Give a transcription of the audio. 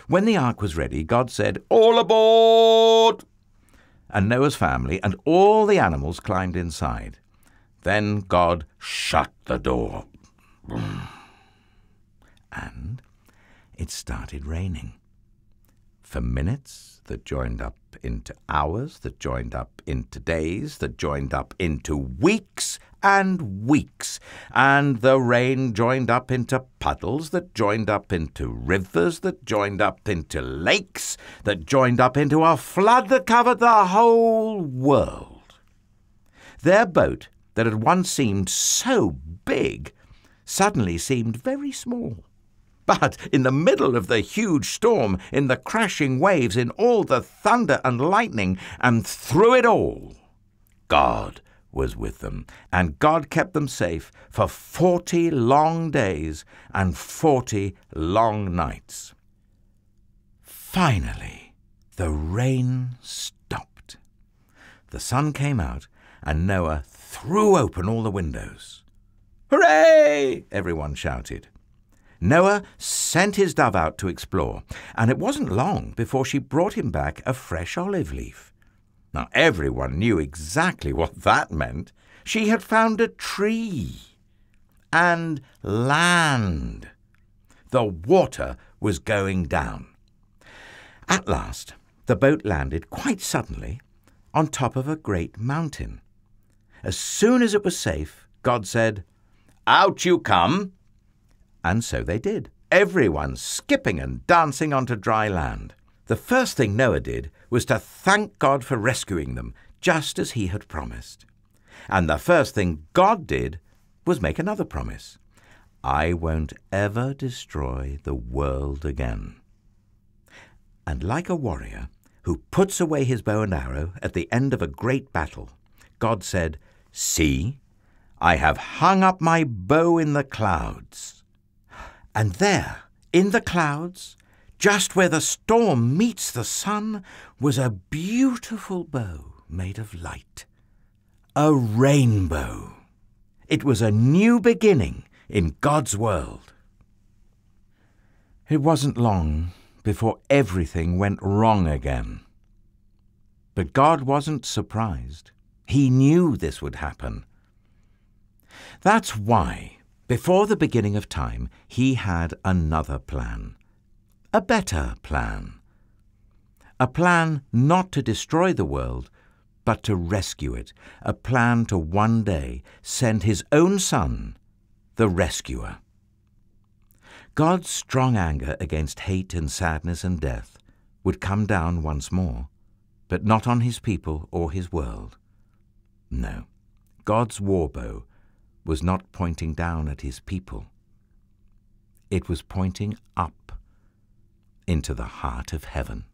When the ark was ready, God said, "All aboard!" And Noah's family and all the animals climbed inside. Then God shut the door. And it started raining. For minutes that joined up into hours, that joined up into days, that joined up into weeks and weeks. And the rain joined up into puddles, that joined up into rivers, that joined up into lakes, that joined up into a flood that covered the whole world. Their boat, that had once seemed so big, suddenly seemed very small. But in the middle of the huge storm, in the crashing waves, in all the thunder and lightning, and through it all, God was with them, and God kept them safe for 40 long days and 40 long nights. Finally, the rain stopped. The sun came out, and Noah threw open all the windows. "Hooray!" everyone shouted. Noah sent his dove out to explore, and it wasn't long before she brought him back a fresh olive leaf. Now, everyone knew exactly what that meant. She had found a tree and land. The water was going down. At last, the boat landed quite suddenly on top of a great mountain. As soon as it was safe, God said, "Out you come!" And so they did, everyone skipping and dancing onto dry land. The first thing Noah did was to thank God for rescuing them, just as he had promised. And the first thing God did was make another promise. "I won't ever destroy the world again." And like a warrior who puts away his bow and arrow at the end of a great battle, God said, "See, I have hung up my bow in the clouds." And there, in the clouds, just where the storm meets the sun, was a beautiful bow made of light. A rainbow. It was a new beginning in God's world. It wasn't long before everything went wrong again. But God wasn't surprised. He knew this would happen. That's why, before the beginning of time, he had another plan. A better plan. A plan not to destroy the world, but to rescue it. A plan to one day send his own son, the rescuer. God's strong anger against hate and sadness and death would come down once more, but not on his people or his world. No, God's war bow was not pointing down at his people. It was pointing up into the heart of heaven.